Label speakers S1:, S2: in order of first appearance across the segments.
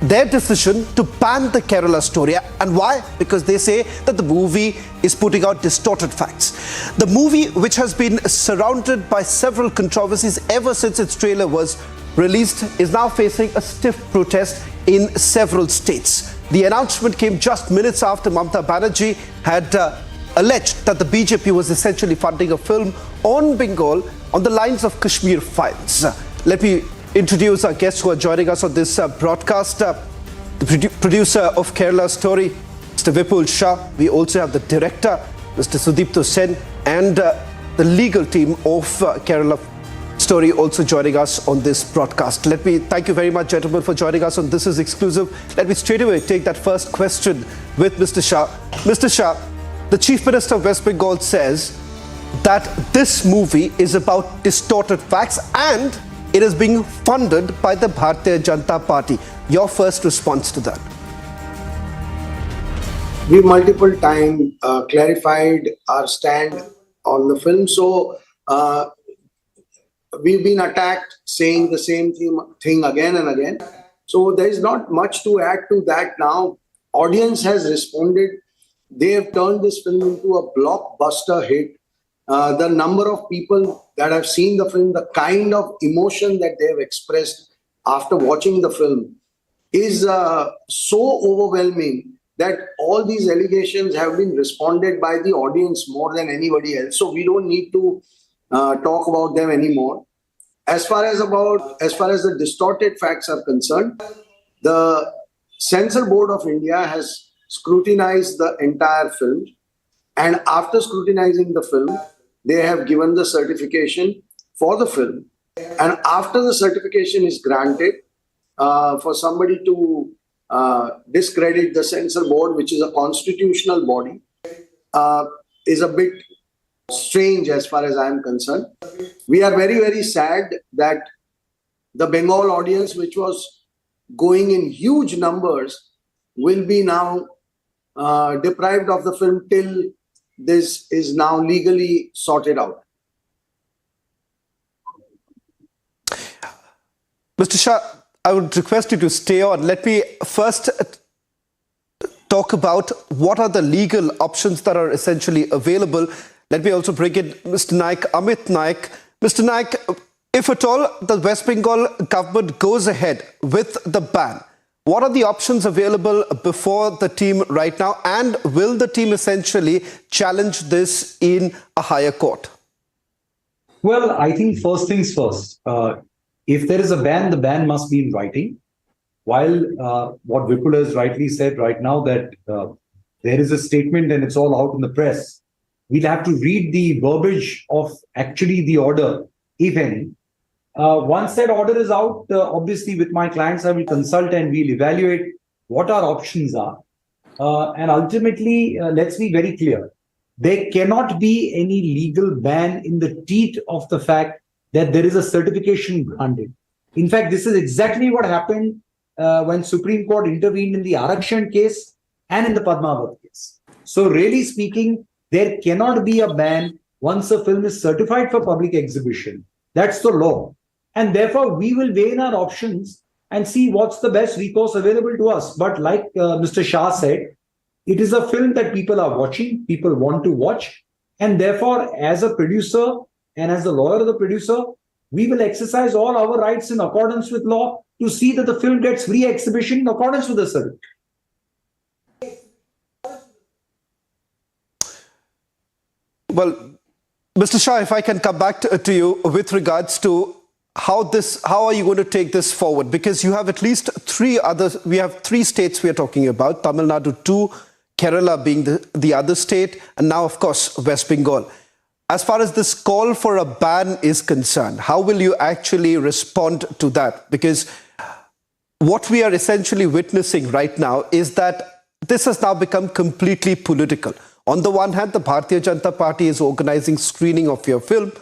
S1: their decision to ban the Kerala story. And why? Because they say that the movie is putting out distorted facts. The movie, which has been surrounded by several controversies ever since its trailer was released, is now facing a stiff protest in several states. The announcement came just minutes after Mamata Banerjee had alleged that the BJP was essentially funding a film on Bengal on the lines of Kashmir Files. Let me introduce our guests who are joining us on this broadcast. The producer of Kerala Story, Mr. Vipul Shah. We also have the director, Mr. Sudipto Sen, and the legal team of Kerala Story also joining us on this broadcast. Let me thank you very much, gentlemen, for joining us on This Is Exclusive. Let me straight away take that first question with Mr. Shah. Mr. Shah, the Chief Minister of West Bengal says that this movie is about distorted facts and it is being funded by the Bharatiya Janata Party. Your first response to that?
S2: We multiple times clarified our stand on the film. So we've been attacked saying the same thing again and again. So there is not much to add to that now. Audience has responded. They have turned this film into a blockbuster hit. The number of people that have seen the film, the kind of emotion that they have expressed after watching the film is so overwhelming that all these allegations have been responded by the audience more than anybody else. So we don't need to talk about them anymore. As far as the distorted facts are concerned, the Censor Board of India has scrutinized the entire film, and after scrutinizing the film, they have given the certification for the film. And after the certification is granted, for somebody to discredit the censor board, which is a constitutional body, is a bit strange as far as I am concerned. We are very, very sad that the Bengal audience, which was going in huge numbers, will be now deprived of the film till this is now legally sorted out.
S1: Mr. Shah, I would request you to stay on. Let me first talk about what are the legal options that are essentially available. Let me also bring in Mr. Naik, Amit Naik. Mr. Naik, if at all the West Bengal government goes ahead with the ban, what are the options available before the team right now? And will the team essentially challenge this in a higher court?
S3: Well, I think first things first. If there is a ban, the ban must be in writing. While what Vipul has rightly said right now that there is a statement and it's all out in the press, we'll have to read the verbiage of actually the order, if any. Once that order is out, obviously with my clients, I will consult and we'll evaluate what our options are. And ultimately, let's be very clear. There cannot be any legal ban in the teeth of the fact that there is a certification granted. In fact, this is exactly what happened when Supreme Court intervened in the Arakshan case and in the Padmavat case. So really speaking, there cannot be a ban once a film is certified for public exhibition. That's the law. And therefore, we will weigh in our options and see what's the best recourse available to us. But like Mr. Shah said, it is a film that people are watching, people want to watch. And therefore, as a producer and as the lawyer of the producer, we will exercise all our rights in accordance with law to see that the film gets free exhibition in accordance with the certificate.
S1: Well, Mr. Shah, if I can come back to you with regards to how are you going to take this forward? Because you have at least we have three states we are talking about, Tamil Nadu 2, Kerala being the other state, and now, of course, West Bengal. As far as this call for a ban is concerned, how will you actually respond to that? Because what we are essentially witnessing right now is that this has now become completely political. On the one hand, the Bharatiya Janata Party is organizing screening of your film.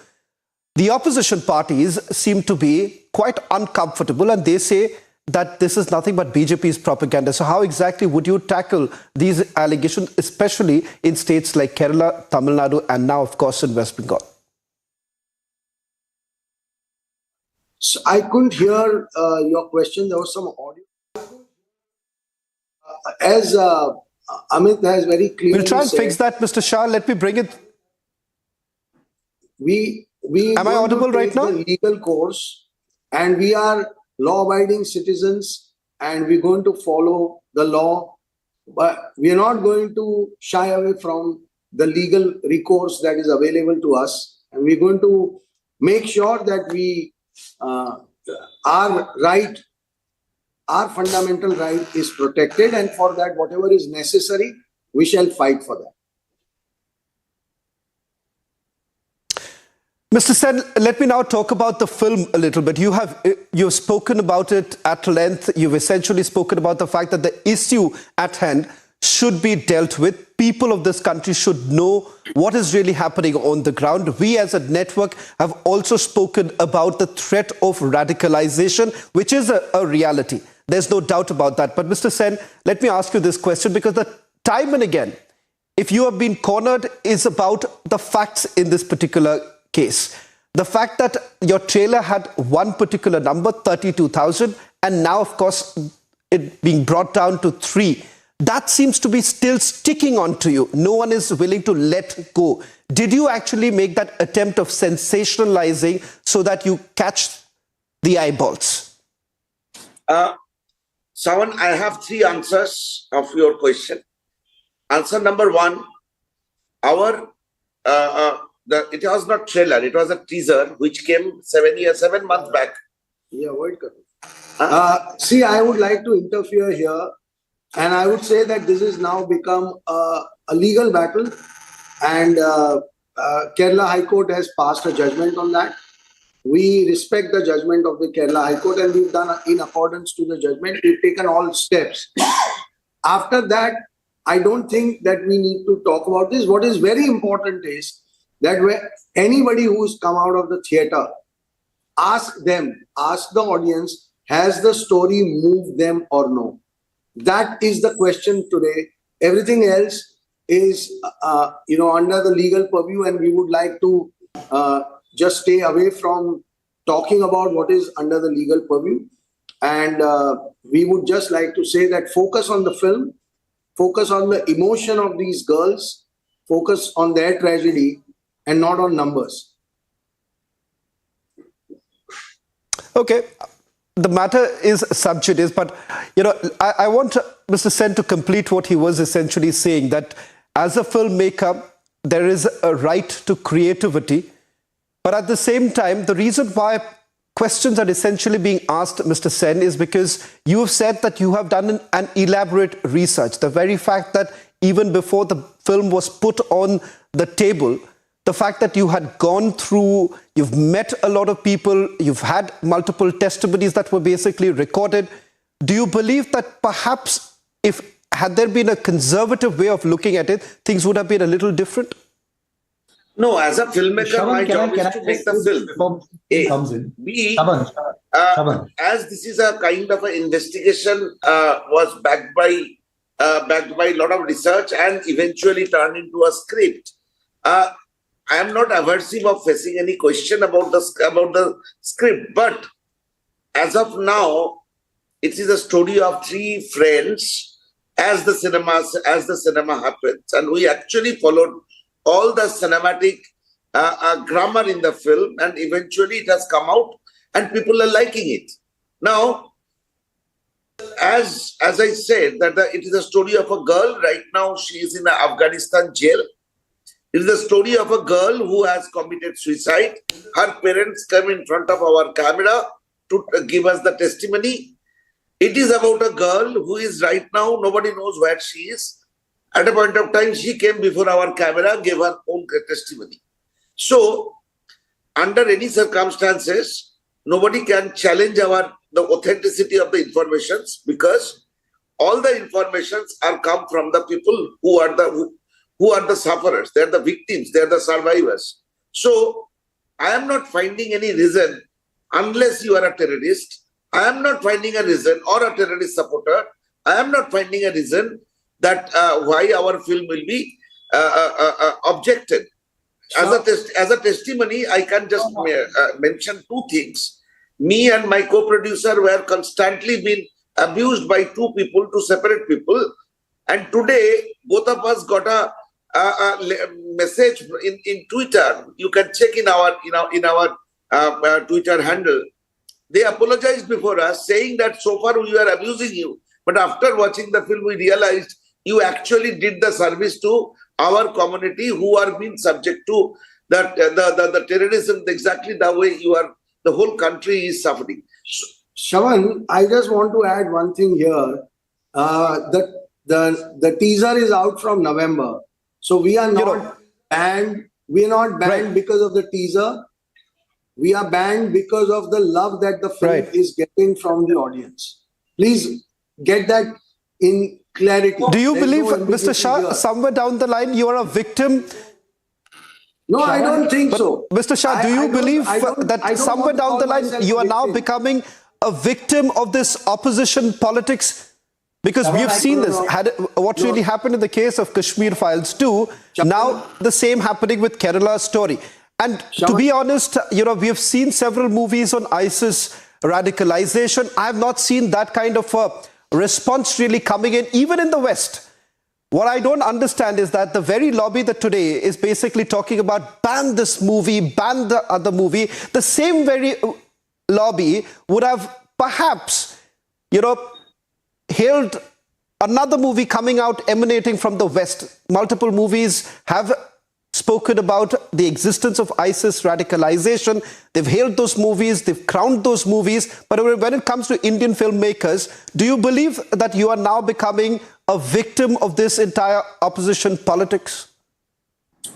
S1: The opposition parties seem to be quite uncomfortable and they say that this is nothing but BJP's propaganda. So how exactly would you tackle these allegations, especially in states like Kerala, Tamil Nadu, and now, of course, in West Bengal?
S2: So I couldn't hear your question. There was some audio. as Amit has very clearly
S1: We'll try and
S2: said,
S1: fix that, Mr. Shah. Let me bring it.
S2: we
S1: Am I
S2: going to
S1: audible right
S2: take
S1: now?
S2: the legal course, and we are law-abiding citizens, and we're going to follow the law, but we are not going to shy away from the legal recourse that is available to us, and we're going to make sure that we our right, our fundamental right is protected, and for that, whatever is necessary, we shall fight for that.
S1: Mr. Sen, let me now talk about the film a little bit. You've spoken about it at length. You've essentially spoken about the fact that the issue at hand should be dealt with. People of this country should know what is really happening on the ground. We as a network have also spoken about the threat of radicalization, which is a reality. There's no doubt about that. But Mr. Sen, let me ask you this question, because the time and again, if you have been cornered, is about the facts in this particular case. The fact that your trailer had one particular number, 32,000, and now, of course, it being brought down to 3, that seems to be still sticking on to you. No one is willing to let go. Did you actually make that attempt of sensationalizing so that you catch the eyeballs?
S4: Sawan, I have 3 answers of your question. Answer number 1, it was not trailer, it was a teaser which came 7 months back.
S2: Yeah, wait. See, I would like to interfere here, and I would say that this has now become a legal battle, and Kerala High Court has passed a judgment on that. We respect the judgment of the Kerala High Court, and we've done in accordance to the judgment. We've taken all steps. After that, I don't think that we need to talk about this. What is very important is that anybody who's come out of the theater, ask the audience, has the story moved them or no? That is the question today. Everything else is, under the legal purview, and we would like to just stay away from talking about what is under the legal purview. And we would just like to say that focus on the film, focus on the emotion of these girls, focus on their tragedy, and not on numbers.
S1: Okay, the matter is sub judice, but I want Mr. Sen to complete what he was essentially saying, that as a filmmaker, there is a right to creativity, but at the same time, the reason why questions are essentially being asked, Mr. Sen, is because you have said that you have done an elaborate research. The very fact that even before the film was put on the table, the fact that you had gone through, you've met a lot of people, you've had multiple testimonies that were basically recorded. Do you believe that perhaps had there been a conservative way of looking at it, things would have been a little different?
S4: No, as a filmmaker, my job is to make the film. As this is a kind of an investigation, was backed by a lot of research and eventually turned into a script. I am not aversive of facing any question about the script, but as of now, it is a story of 3 friends as the cinema happens, and we actually followed all the cinematic grammar in the film, and eventually it has come out, and people are liking it. Now, as I said, that it is a story of a girl. Right now, she is in an Afghanistan jail. It is the story of a girl who has committed suicide. Her parents come in front of our camera to give us the testimony. It is about a girl who is right now, nobody knows where she is. At a point of time, she came before our camera, gave her own testimony. So, under any circumstances, nobody can challenge the authenticity of the informations, because all the informations are come from the people who are the sufferers. They are the victims. They are the survivors. So, I am not finding any reason, unless you are a terrorist, I am not finding a reason, or a terrorist supporter, I am not finding a reason that why our film will be objected. As a testimony, I can just mention 2 things. Me and my co-producer were constantly been abused by two people, two separate people. And today, both of us got a message in Twitter. You can check in our Twitter handle. They apologized before us, saying that so far we were abusing you, but after watching the film, we realized you actually did the service to our community who are being subject to the terrorism exactly the way you are. The whole country is suffering.
S2: Shravan, I just want to add one thing here. The teaser is out from November, so we are not banned. We are not banned because of the teaser. We are banned because of the love that the film is getting from the audience. Please get that in clarity.
S1: Do you believe, Mr. Shah, somewhere down the line you are a victim?
S2: No, I don't think so.
S1: Mr. Shah, do you believe that somewhere down the line you are now becoming a victim of this opposition politics? Because we've seen this. What really happened in the case of Kashmir Files too, now the same happening with Kerala story. And to be honest, we have seen several movies on ISIS radicalization. I have not seen that kind of a response really coming in, even in the West. What I don't understand is that the very lobby that today is basically talking about ban this movie, ban the other movie, the same very lobby would have perhaps, hailed another movie coming out emanating from the West. Multiple movies have spoken about the existence of ISIS radicalization. They've hailed those movies, they've crowned those movies. But when it comes to Indian filmmakers, do you believe that you are now becoming a victim of this entire opposition politics?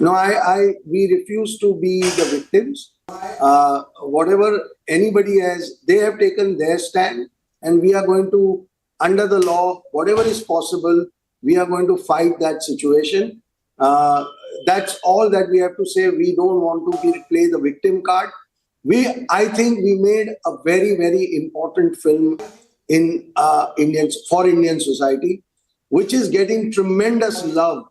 S2: No, we refuse to be the victims. Whatever anybody has, they have taken their stand, and we are going to, under the law, whatever is possible, we are going to fight that situation. That's all that we have to say. We don't want to play the victim card. I think we made a very, very important film in for Indian society, which is getting tremendous love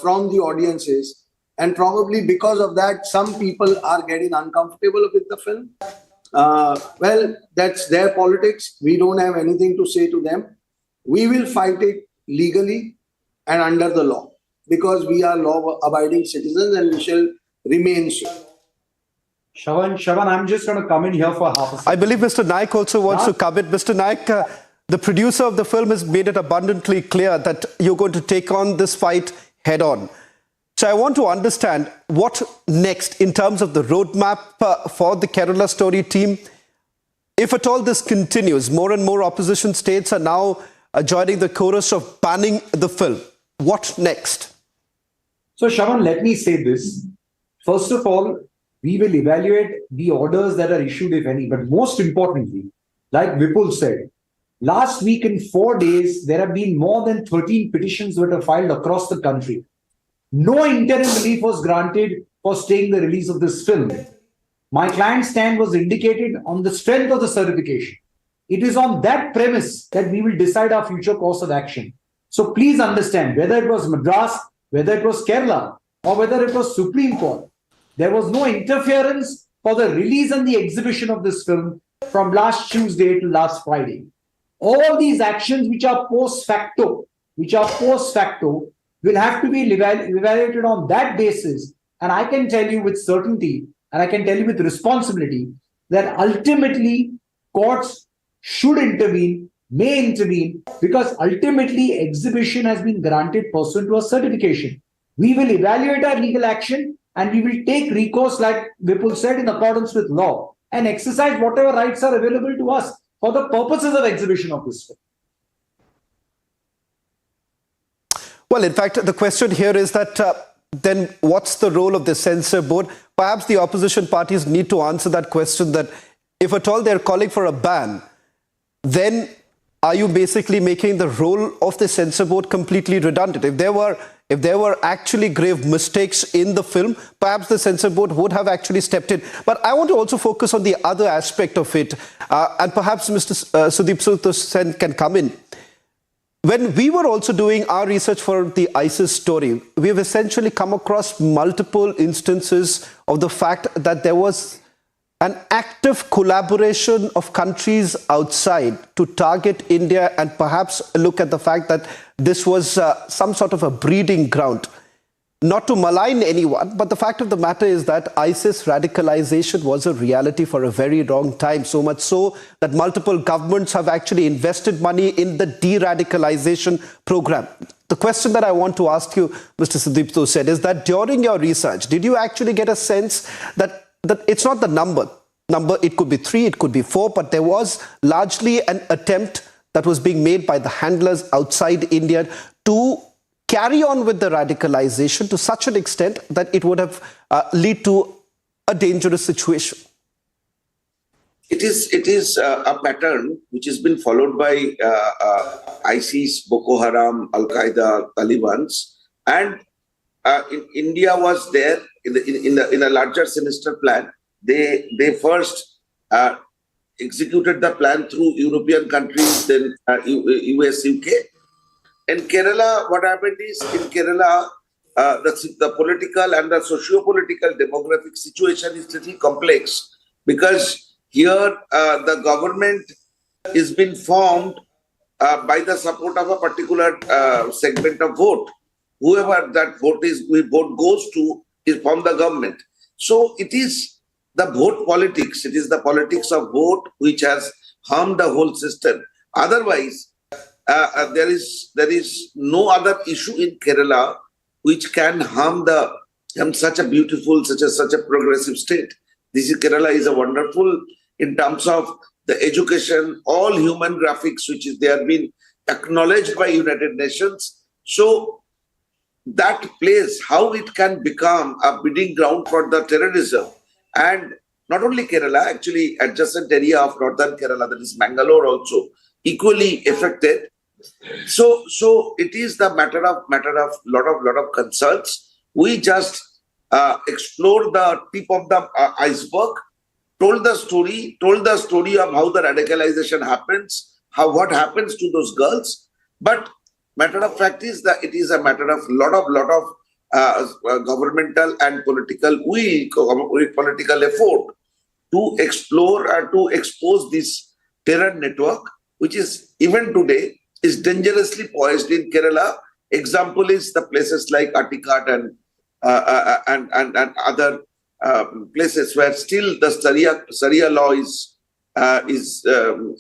S2: from the audiences. And probably because of that, some people are getting uncomfortable with the film. Well, that's their politics. We don't have anything to say to them. We will fight it legally and under the law, because we are law-abiding citizens and we shall remain so.
S3: Shravan, I'm just going to come in here for half a second.
S1: I believe Mr. Naik also wants to come in. Mr. Naik, the producer of the film has made it abundantly clear that you're going to take on this fight head on. So I want to understand what next in terms of the roadmap for the Kerala Story team. If at all this continues, more and more opposition states are now joining the chorus of banning the film. What next?
S3: So, Shravan, let me say this. First of all, we will evaluate the orders that are issued, if any. But most importantly, like Vipul said, last week in 4 days, there have been more than 13 petitions that were filed across the country. No interim relief was granted for staying the release of this film. My client's stand was indicated on the strength of the certification. It is on that premise that we will decide our future course of action. So please understand, whether it was Madras, whether it was Kerala, or whether it was Supreme Court, there was no interference for the release and the exhibition of this film from last Tuesday to last Friday. All these actions which are post facto, will have to be evaluated on that basis. And I can tell you with certainty, and I can tell you with responsibility, that ultimately courts should intervene, may intervene, because ultimately exhibition has been granted pursuant to a certification. We will evaluate our legal action and we will take recourse, like Vipul said, in accordance with law, and exercise whatever rights are available to us for the purposes of exhibition of this film.
S1: Well, in fact, the question here is that then what's the role of the censor board? Perhaps the opposition parties need to answer that question, that if at all they're calling for a ban, then are you basically making the role of the censor board completely redundant? If there were actually grave mistakes in the film, perhaps the censor board would have actually stepped in. But I want to also focus on the other aspect of it, and perhaps Mr. Sudipto Sen can come in. When we were also doing our research for the ISIS story, we have essentially come across multiple instances of the fact that there was an active collaboration of countries outside to target India and perhaps look at the fact that this was some sort of a breeding ground. Not to malign anyone, but the fact of the matter is that ISIS radicalization was a reality for a very long time, so much so that multiple governments have actually invested money in the de-radicalization program. The question that I want to ask you, Mr. Sudipto Sen, is that during your research, did you actually get a sense that it's not the number, it could be 3, it could be 4, but there was largely an attempt that was being made by the handlers outside India to carry on with the radicalization to such an extent that it would have lead to a dangerous situation?
S4: It is a pattern which has been followed by ISIS, Boko Haram, Al Qaeda, Taliban's, and India was there in a larger sinister plan. They first executed the plan through European countries, then US, UK. In Kerala, what happened is, in Kerala, the political and the socio-political demographic situation is little complex, because here the government is being formed by the support of a particular segment of vote. Whoever that vote goes to is from the government. So it is the vote politics, it is the politics of vote which has harmed the whole system. Otherwise, there is no other issue in Kerala which can harm such a beautiful, such a progressive state. Kerala is a wonderful in terms of the education, all human graphics, they have been acknowledged by United Nations. So that place, how it can become a breeding ground for the terrorism. And not only Kerala, actually adjacent area of northern Kerala, that is Mangalore also, equally affected. So it is the matter of lot of concerns. We just explored the tip of the iceberg, told the story of how the radicalization happens, what happens to those girls. But matter of fact is that it is a matter of lot of governmental and political political effort to explore and to expose this terror network, which is even today is dangerously poised in Kerala. Example is the places like Attikat and other places where still the Sharia law is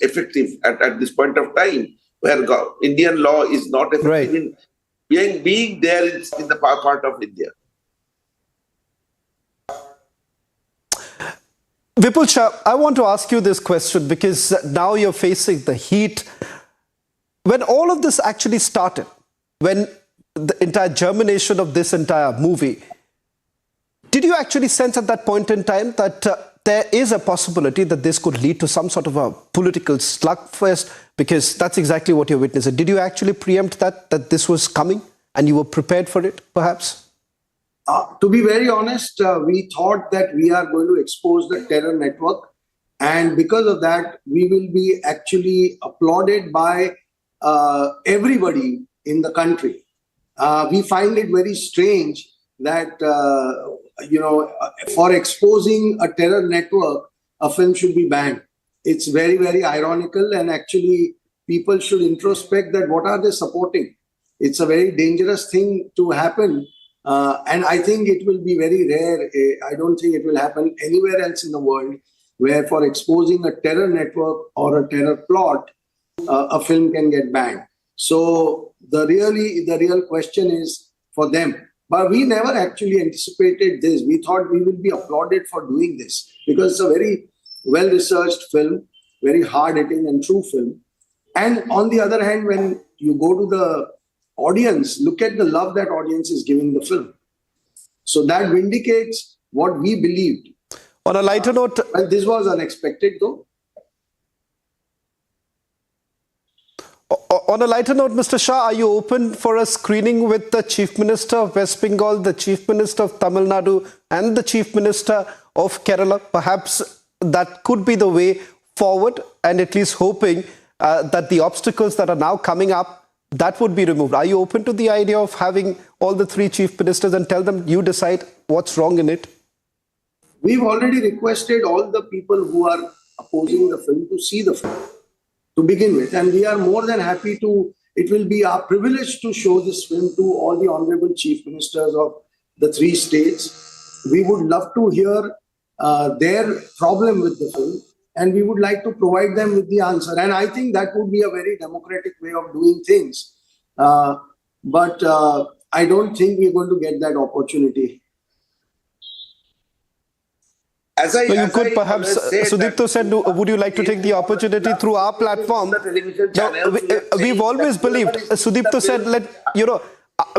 S4: effective at this point of time, where Indian law is not effective in being there in the part of India.
S1: Vipul Shah, I want to ask you this question because now you're facing the heat. When all of this actually started, when the entire germination of this entire movie, did you actually sense at that point in time that there is a possibility that this could lead to some sort of a political slugfest? Because that's exactly what you're witnessing. Did you actually preempt that this was coming and you were prepared for it, perhaps?
S2: To be very honest, we thought that we are going to expose the terror network. And because of that, we will be actually applauded by everybody in the country. We find it very strange that, for exposing a terror network, a film should be banned. It's very, very ironical, and actually people should introspect that what are they supporting? It's a very dangerous thing to happen. And I think it will be very rare. I don't think it will happen anywhere else in the world where for exposing a terror network or a terror plot, a film can get banned. So the real question is for them. But we never actually anticipated this. We thought we will be applauded for doing this because it's a very well-researched film, very hard-hitting and true film. And on the other hand, when you go to the audience, look at the love that audience is giving the film. So that vindicates what we believed.
S1: On a lighter note...
S2: Well, this was unexpected though.
S1: On a lighter note, Mr. Shah, are you open for a screening with the Chief Minister of West Bengal, the Chief Minister of Tamil Nadu and the Chief Minister of Kerala? Perhaps that could be the way forward, and at least hoping that the obstacles that are now coming up, that would be removed. Are you open to the idea of having all the three Chief Ministers and tell them you decide what's wrong in it?
S2: We've already requested all the people who are opposing the film to see the film to begin with, and we are more than happy to. It will be our privilege to show this film to all the honorable chief ministers of the 3 states. We would love to hear their problem with the film, and we would like to provide them with the answer. And I think that would be a very democratic way of doing things. But I don't think we're going to get that opportunity.
S1: So you could perhaps, Sudipto Sen, would you like to take the opportunity through our platform? Now, we've always believed, Sudipto Sen,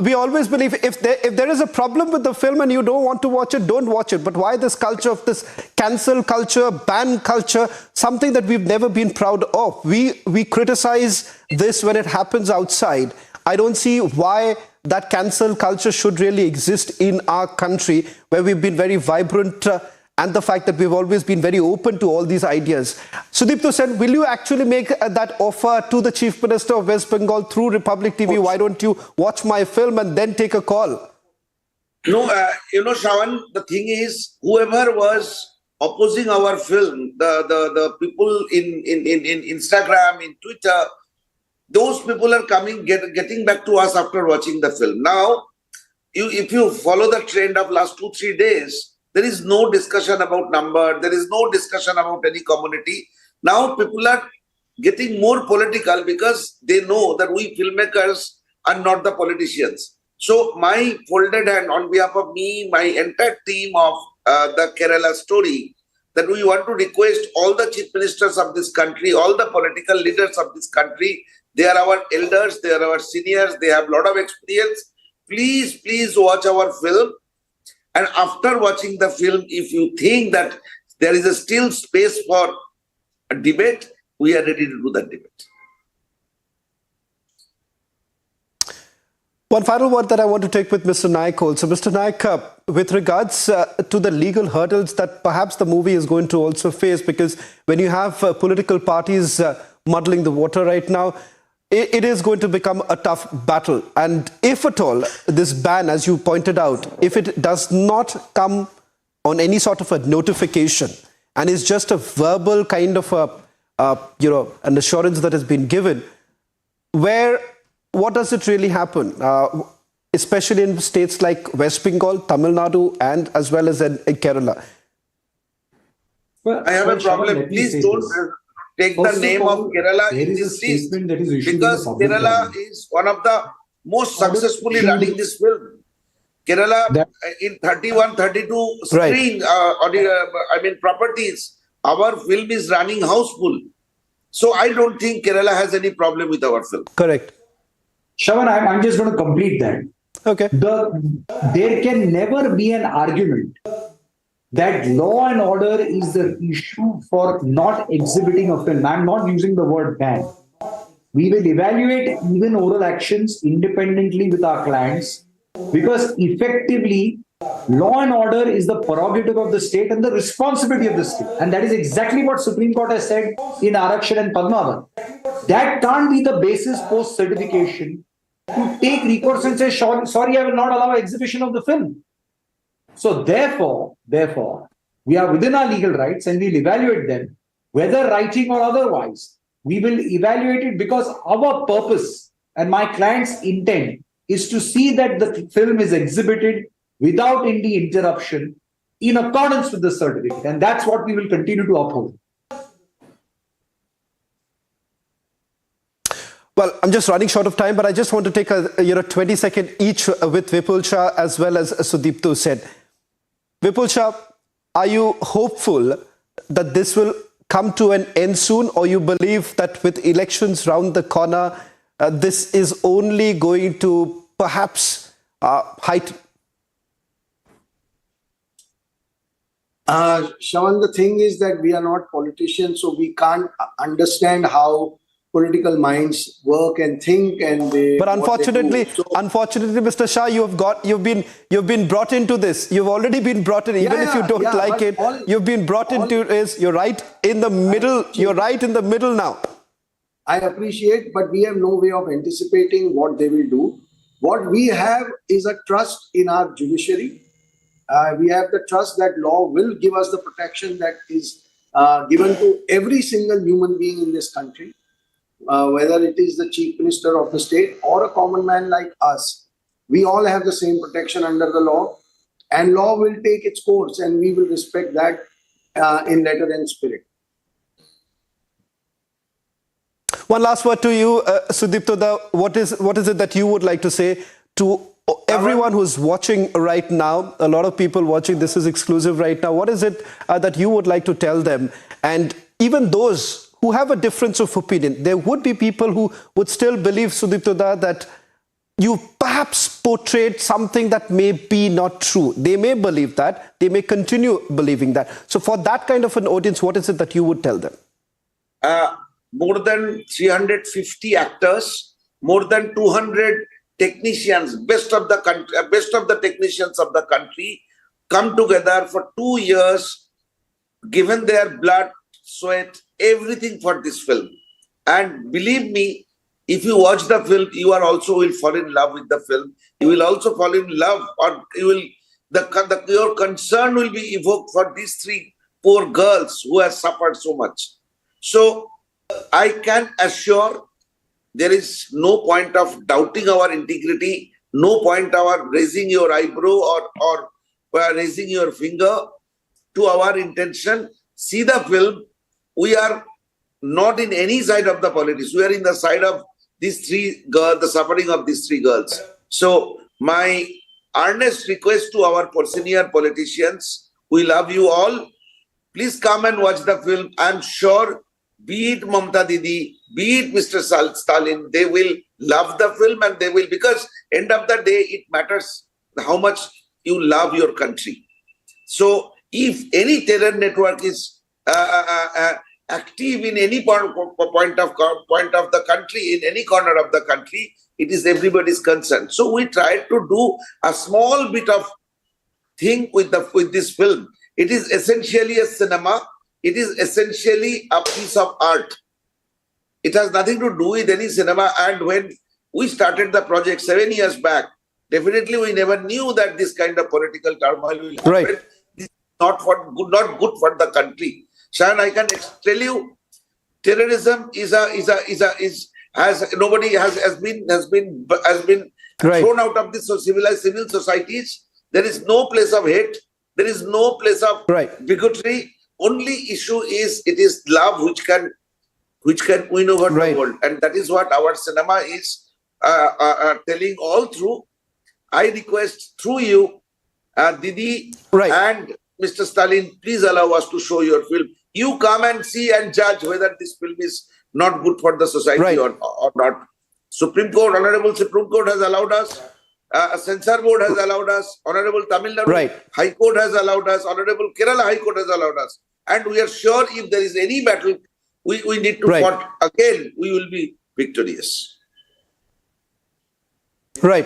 S1: we always believe if there is a problem with the film and you don't want to watch it, don't watch it. But why this culture of this cancel culture, ban culture, something that we've never been proud of? We criticize this when it happens outside. I don't see why that cancel culture should really exist in our country, where we've been very vibrant, and the fact that we've always been very open to all these ideas. Sudipto Sen, will you actually make that offer to the Chief Minister of West Bengal through Republic TV? Why don't you watch my film and then take a call?
S4: No, Shravan, the thing is, whoever was opposing our film, the people in Instagram, in Twitter, those people are getting back to us after watching the film. Now, if you follow the trend of last 2-3 days, there is no discussion about number. There is no discussion about any community. Now people are getting more political because they know that we filmmakers are not the politicians. So my folded hand on behalf of me, my entire team of the Kerala story, that we want to request all the chief ministers of this country, all the political leaders of this country. They are our elders, they are our seniors, they have a lot of experience. Please watch our film. And after watching the film, if you think that there is a still space for a debate, we are ready to do that debate.
S1: One final word that I want to take with Mr. Naik also. Mr. Naik, with regards to the legal hurdles that perhaps the movie is going to also face, because when you have political parties muddling the water right now, it is going to become a tough battle. And if at all, this ban, as you pointed out, if it does not come on any sort of a notification and is just a verbal kind of an assurance that has been given, what does it really happen? Especially in states like West Bengal, Tamil Nadu, and as well as in Kerala.
S4: Well, I have a problem. Please don't take the name of Kerala in this list, because Kerala is one of the most successfully running this film. Kerala in 31, 32 screen, properties, our film is running houseful. So I don't think Kerala has any problem with our film.
S1: Correct.
S3: Shravan, I'm just going to complete that.
S1: Okay.
S3: There can never be an argument that law and order is the issue for not exhibiting a film. I'm not using the word ban. We will evaluate even oral actions independently with our clients, because effectively law and order is the prerogative of the state and the responsibility of the state. And that is exactly what Supreme Court has said in Arakshan and Padmavat. That can't be the basis post certification to take recourse and say, sorry, I will not allow exhibition of the film. So therefore, we are within our legal rights and we'll evaluate them, whether writing or otherwise. We will evaluate it because our purpose and my client's intent is to see that the film is exhibited without any interruption in accordance with the certificate. And that's what we will continue to uphold.
S1: Well, I'm just running short of time, but I just want to take a 20-second each with Vipul Shah as well as Sudipto Sen. Vipul Shah, are you hopeful that this will come to an end soon, or you believe that with elections round the corner, this is only going to perhaps heighten?
S2: Shravan, the thing is that we are not politicians, so we can't understand how political minds work and think, and
S1: but unfortunately, Mr. Shah, you've been brought into this. You've already been brought in, even if you don't like it. You've been brought into this. You're right in the middle. You're right in the middle now.
S2: I appreciate, but we have no way of anticipating what they will do. What we have is a trust in our judiciary, We have the trust that law will give us the protection that is given to every single human being in this country, whether it is the chief minister of the state or a common man like us. We all have the same protection under the law, and law will take its course, and we will respect that in letter and spirit.
S1: One last word to you, Sudipto. What is it that you would like to say to everyone who's watching right now? A lot of people watching, this is exclusive right now. What is it that you would like to tell them? And even those who have a difference of opinion, there would be people who would still believe, Sudipto, that you perhaps portrayed something that may be not true. They may believe that. They may continue believing that. So for that kind of an audience, what is it that you would tell them?
S4: More than 350 actors, more than 200 technicians, best of the technicians of the country, come together for 2 years, given their blood, sweat, everything for this film. And believe me, if you watch the film, you are also will fall in love with the film. You will also fall in love, or you will your concern will be evoked for these 3 poor girls who have suffered so much. So I can assure there is no point of doubting our integrity, no point of raising your eyebrow or raising your finger to our intention. See the film. We are not in any side of the politics. We are in the side of these 3 girls, the suffering of these 3 girls. So my earnest request to our senior politicians, we love you all. Please come and watch the film. I'm sure, be it Mamta Didi, be it Mr. Stalin, they will love the film, and they will, because end of the day, it matters how much you love your country. So if any terror network is active in any point of the country, in any corner of the country, it is everybody's concern. So we tried to do a small bit of thing with this film. It is essentially a cinema. It is essentially a piece of art. It has nothing to do with any cinema. And when we started the project 7 years back, definitely we never knew that this kind of political turmoil will happen.
S1: Right.
S4: This is not good for the country. Shahan, I can tell you, terrorism has been
S1: Right.
S4: thrown out of the civilized civil societies. There is no place of hate. There is no place of bigotry. Only issue is it is love which can win over the world, and that is what our cinema is telling all through. I request through you, Didi and Mr. Stalin, please allow us to show your film. You come and see and judge whether this film is not good for the society or not. Honorable Supreme Court has allowed us. Censor Board has allowed us. Honorable Tamil Nadu High Court has allowed us. Honorable Kerala High Court has allowed us. And we are sure if there is any battle, we need to fight again, we will be victorious.
S1: Right.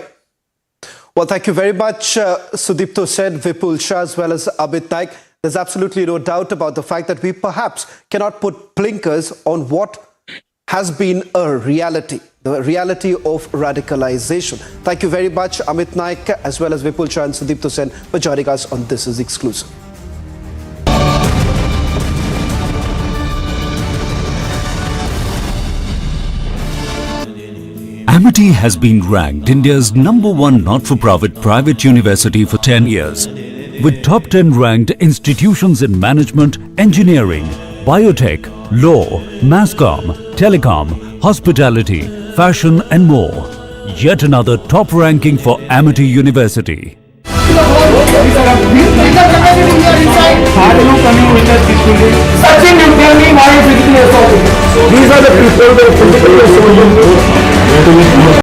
S1: Well, thank you very much, Sudipto Sen, Vipul Shah, as well as Amit Naik. There's absolutely no doubt about the fact that we perhaps cannot put blinkers on what has been a reality, the reality of radicalization. Thank you very much, Amit Naik, as well as Vipul Shah and Sudipto Sen, for joining us on This Is Exclusive.
S5: Amity has been ranked India's #1 not-for-profit private university for 10 years, with top 10 ranked institutions in management, engineering, biotech, law, masscom, telecom, hospitality, fashion and more. Yet another top ranking for Amity University.
S6: These are the people